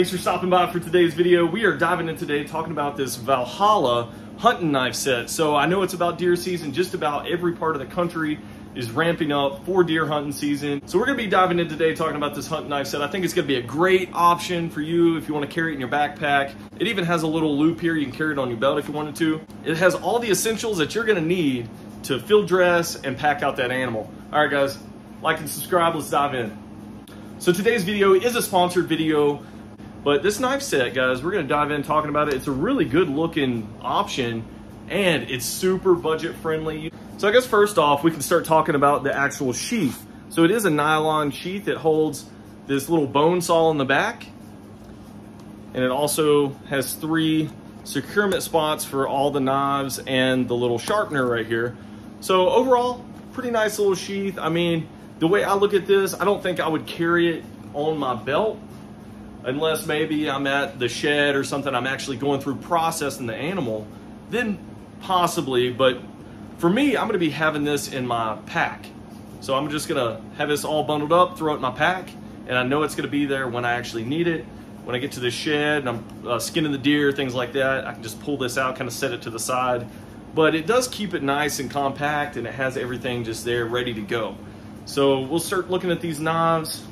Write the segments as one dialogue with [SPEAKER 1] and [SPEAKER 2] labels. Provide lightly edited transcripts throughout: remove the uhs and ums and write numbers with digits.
[SPEAKER 1] Thanks for stopping by for today's video. We are diving in today talking about this Valhalla hunting knife set. So I know it's about deer season. Just about every part of the country is ramping up for deer hunting season. So we're gonna be diving in today talking about this hunting knife set. I think it's gonna be a great option for you if you wanna carry it in your backpack. It even has a little loop here. You can carry it on your belt if you wanted to. It has all the essentials that you're gonna need to field dress and pack out that animal. All right guys, like and subscribe, let's dive in. So today's video is a sponsored video, but this knife set, guys, we're gonna dive in talking about it. It's a really good looking option and it's super budget friendly. So I guess first off, we can start talking about the actual sheath. So it is a nylon sheath. It holds this little bone saw in the back. And it also has 3 securement spots for all the knives and the little sharpener right here. So overall, pretty nice little sheath. I mean, the way I look at this, I don't think I would carry it on my belt unless maybe I'm at the shed or something, I'm actually going through processing the animal, then possibly. But for me, I'm gonna be having this in my pack. So I'm just gonna have this all bundled up, throw it in my pack, and I know it's gonna be there when I actually need it. When I get to the shed and I'm skinning the deer, things like that, I can just pull this out, kind of set it to the side. But it does keep it nice and compact, and it has everything just there ready to go. So we'll start looking at these knives.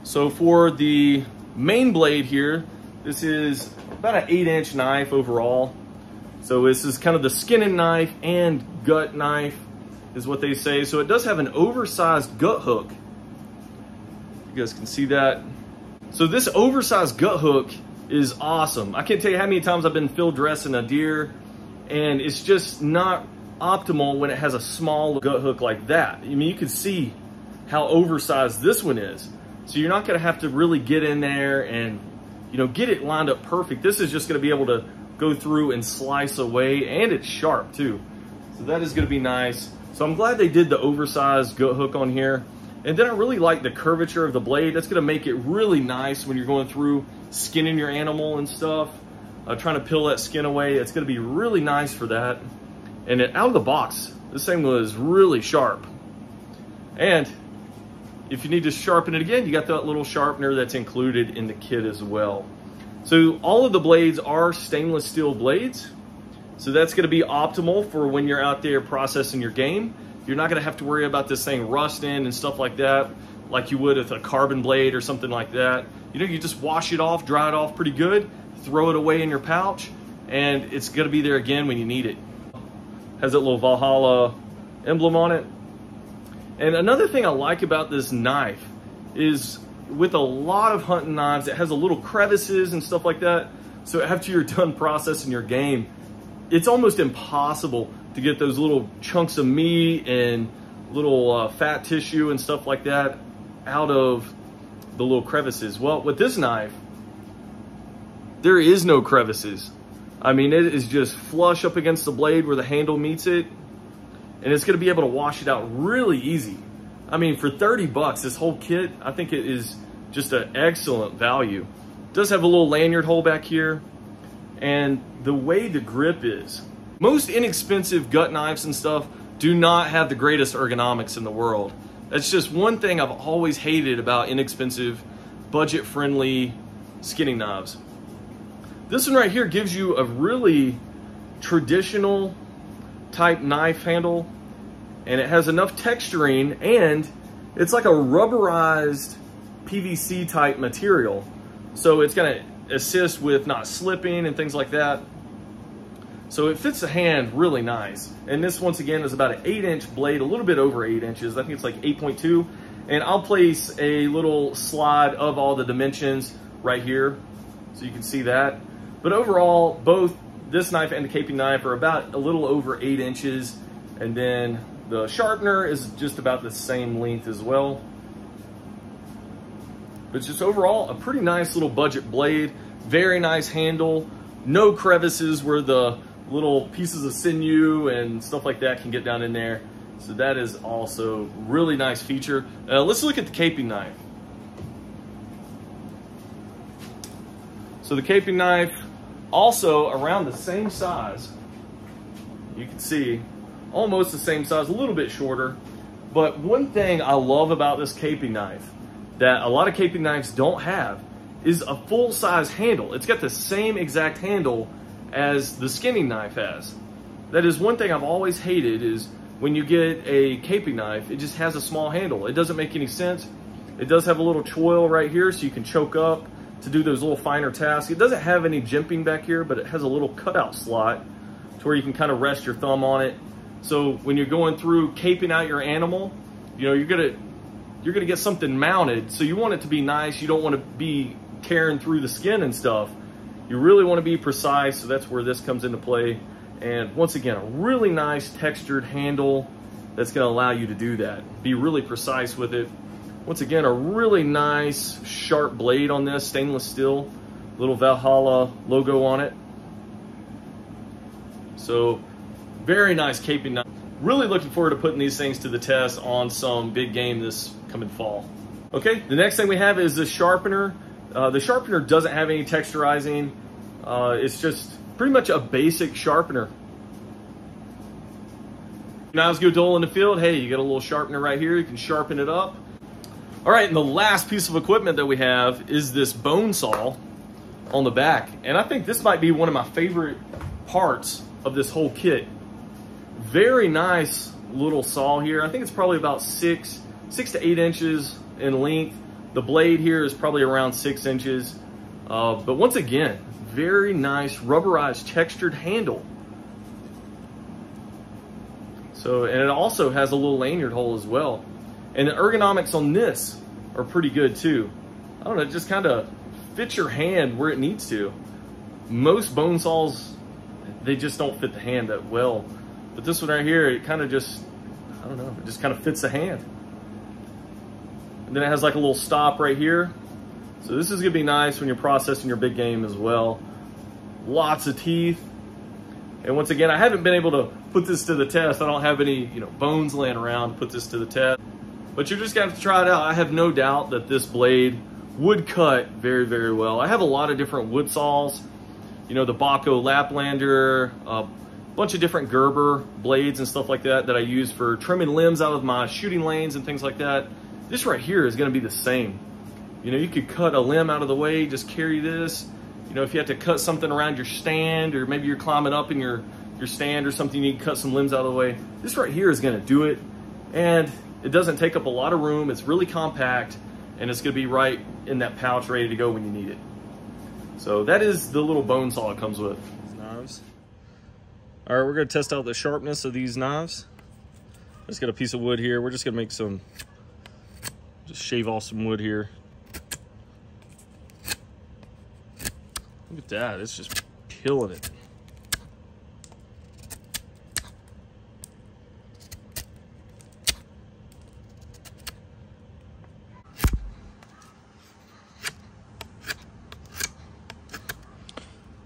[SPEAKER 1] So for the main blade here, this is about an 8-inch knife overall. So this is kind of the skinning knife and gut knife is what they say. So it does have an oversized gut hook. You guys can see that. So this oversized gut hook is awesome. I can't tell you how many times I've been field dressing a deer and it's just not optimal when it has a small gut hook like that. I mean, you can see how oversized this one is. So you're not gonna have to really get in there and, you know, get it lined up perfect. This is just gonna be able to go through and slice away, and it's sharp too. So that is gonna be nice. So I'm glad they did the oversized gut hook on here. And then I really like the curvature of the blade. That's gonna make it really nice when you're going through skinning your animal and stuff, trying to peel that skin away. It's gonna be really nice for that. And out of the box, this thing was really sharp. And if you need to sharpen it again, you got that little sharpener that's included in the kit as well. So all of the blades are stainless steel blades. So that's gonna be optimal for when you're out there processing your game. You're not gonna have to worry about this thing rusting and stuff like that, like you would with a carbon blade or something like that. You know, you just wash it off, dry it off pretty good, throw it away in your pouch, and it's gonna be there again when you need it. Has that little Valhalla emblem on it. And another thing I like about this knife is with a lot of hunting knives, it has a little crevices and stuff like that. So after you're done processing your game, it's almost impossible to get those little chunks of meat and little fat tissue and stuff like that out of the little crevices. Well, with this knife, there is no crevices. I mean, it is just flush up against the blade where the handle meets it, and it's gonna be able to wash it out really easy. I mean, for 30 bucks, this whole kit, I think it is just an excellent value. It does have a little lanyard hole back here, and the way the grip is, most inexpensive gut knives and stuff do not have the greatest ergonomics in the world. That's just one thing I've always hated about inexpensive, budget-friendly skinning knives. This one right here gives you a really traditional type knife handle, and it has enough texturing, and it's like a rubberized PVC type material. So it's gonna assist with not slipping and things like that. So it fits the hand really nice. And this, once again, is about an 8-inch blade, a little bit over 8 inches. I think it's like 8.2. And I'll place a little slide of all the dimensions right here, so you can see that. But overall, both this knife and the caping knife are about a little over 8 inches. And then the sharpener is just about the same length as well. But just overall, a pretty nice little budget blade. Very nice handle. No crevices where the little pieces of sinew and stuff like that can get down in there. So that is also really nice feature. Let's look at the caping knife. So the caping knife, also around the same size. You can see almost the same size, a little bit shorter. But one thing I love about this caping knife that a lot of caping knives don't have is a full-size handle. It's got the same exact handle as the skinning knife has. That is one thing I've always hated, is when you get a caping knife, it just has a small handle. It doesn't make any sense. It does have a little choil right here so you can choke up to do those little finer tasks. It doesn't have any jimping back here, but it has a little cutout slot to where you can kind of rest your thumb on it. So when you're going through caping out your animal, you know, you're gonna get something mounted, so you want it to be nice. You don't want to be tearing through the skin and stuff. You really want to be precise, so that's where this comes into play. And once again, a really nice textured handle that's going to allow you to do that. Be really precise with it. Once again, a really nice sharp blade on this, stainless steel, little Valhalla logo on it. So very nice caping knife. Really looking forward to putting these things to the test on some big game this coming fall. Okay, the next thing we have is the sharpener. The sharpener doesn't have any texturizing. It's just pretty much a basic sharpener. Knives go dull in the field. Hey, you got a little sharpener right here. You can sharpen it up. All right, and the last piece of equipment that we have is this bone saw on the back. And I think this might be one of my favorite parts of this whole kit. Very nice little saw here. I think it's probably about 6 to 8 inches in length. The blade here is probably around 6 inches. But once again, very nice rubberized textured handle. So, and it also has a little lanyard hole as well. And the ergonomics on this are pretty good too. I don't know, it just kind of fits your hand where it needs to. Most bone saws, they just don't fit the hand that well. But this one right here, it kind of just, I don't know, it just kind of fits the hand. And then it has like a little stop right here. So this is gonna be nice when you're processing your big game as well. Lots of teeth. And once again, I haven't been able to put this to the test. I don't have any, bones laying around to put this to the test. But you're just gonna have to try it out. I have no doubt that this blade would cut very, very well. I have a lot of different wood saws. The Baco Laplander, a bunch of different Gerber blades and stuff like that I use for trimming limbs out of my shooting lanes and things like that. This right here is gonna be the same. You could cut a limb out of the way, just carry this. If you have to cut something around your stand, or maybe you're climbing up in your stand or something, you need to cut some limbs out of the way. This right here is gonna do it. And it doesn't take up a lot of room. It's really compact, and it's gonna be right in that pouch ready to go when you need it. So that is the little bone saw it comes with. Knives. All right, we're gonna test out the sharpness of these knives. Just got a piece of wood here. We're just gonna make just shave off some wood here. Look at that, it's just killing it.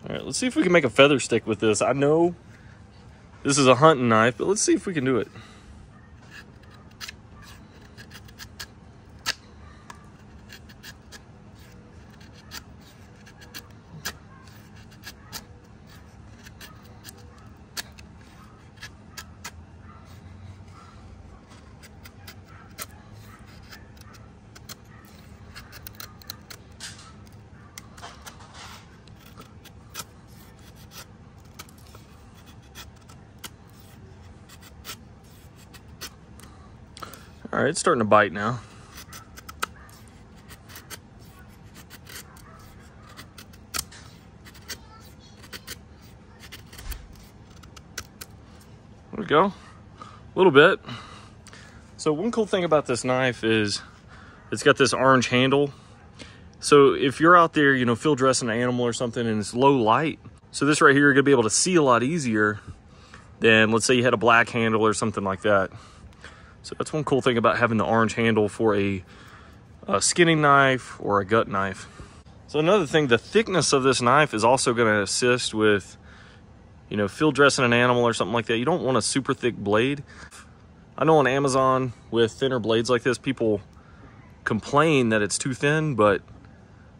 [SPEAKER 1] All right, let's see if we can make a feather stick with this. I know this is a hunting knife, but let's see if we can do it. All right, it's starting to bite now. There we go, a little bit. So one cool thing about this knife is it's got this orange handle. So if you're out there, field dressing an animal or something and it's low light, so this right here, you're gonna be able to see a lot easier than, let's say you had a black handle or something like that. So that's one cool thing about having the orange handle for a skinning knife or a gut knife. So another thing, the thickness of this knife is also going to assist with, field dressing an animal or something like that. You don't want a super thick blade. I know on Amazon with thinner blades like this, people complain that it's too thin, but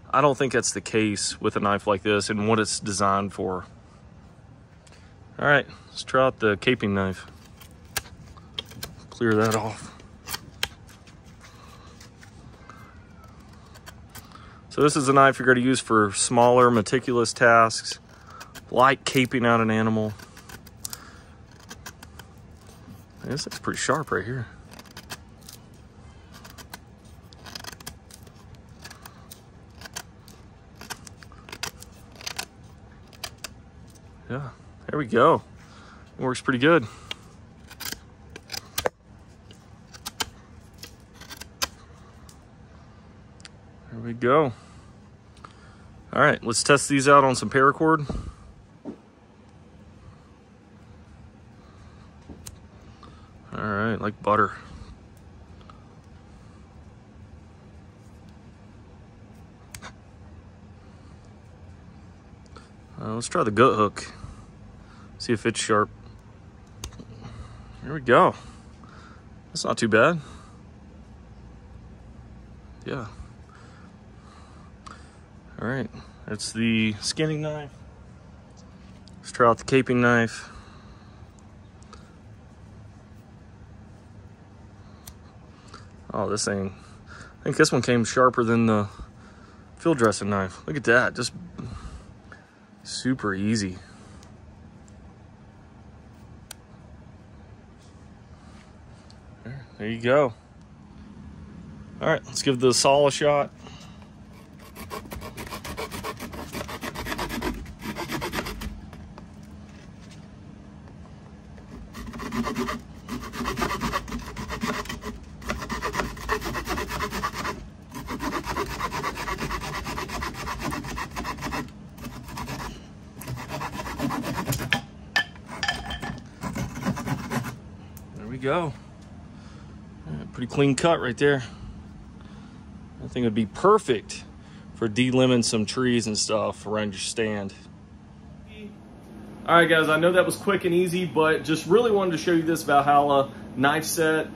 [SPEAKER 1] I don't think that's the case with a knife like this and what it's designed for. All right, let's try out the caping knife. Clear that off. So this is a knife you're going to use for smaller, meticulous tasks, like caping out an animal. This looks pretty sharp right here. Yeah, there we go. It works pretty good. There we go. All right, let's test these out on some paracord. All right, like butter. Let's try the gut hook. See if it's sharp. Here we go. That's not too bad. Yeah. All right, that's the skinning knife. Let's try out the caping knife. Oh, this thing, I think this one came sharper than the field dressing knife. Look at that, just super easy. There you go. All right, let's give the saw a shot. There we go. Pretty clean cut right there. I think it would be perfect for delimbing some trees and stuff around your stand. All right, guys, I know that was quick and easy, but just really wanted to show you this Valhalla knife set.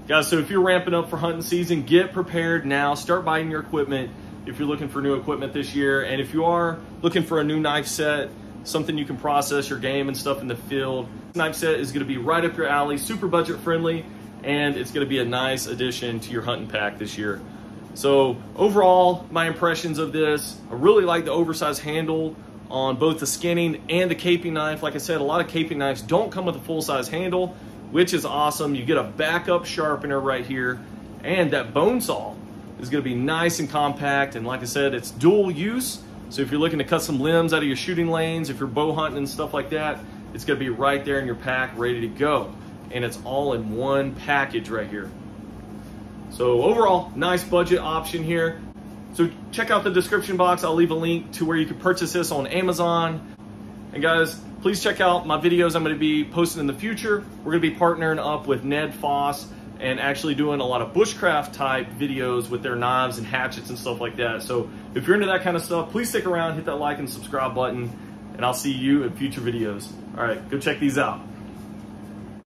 [SPEAKER 1] Guys, so if you're ramping up for hunting season, get prepared now. Start buying your equipment if you're looking for new equipment this year. And if you are looking for a new knife set, something you can process your game and stuff in the field, this knife set is gonna be right up your alley, super budget friendly, and it's gonna be a nice addition to your hunting pack this year. So overall, my impressions of this, I really like the oversized handle on both the skinning and the caping knife. Like I said, a lot of caping knives don't come with a full-size handle, which is awesome. You get a backup sharpener right here, and that bone saw is gonna be nice and compact, and like I said, it's dual use. So if you're looking to cut some limbs out of your shooting lanes, if you're bow hunting and stuff like that, it's gonna be right there in your pack, ready to go. And it's all in one package right here. So overall, nice budget option here. So check out the description box. I'll leave a link to where you can purchase this on Amazon. And guys, please check out my videos I'm gonna be posting in the future. We're gonna be partnering up with Ned Foss and actually doing a lot of bushcraft type videos with their knives and hatchets and stuff like that. So if you're into that kind of stuff, please stick around, hit that like and subscribe button, and I'll see you in future videos. All right, go check these out.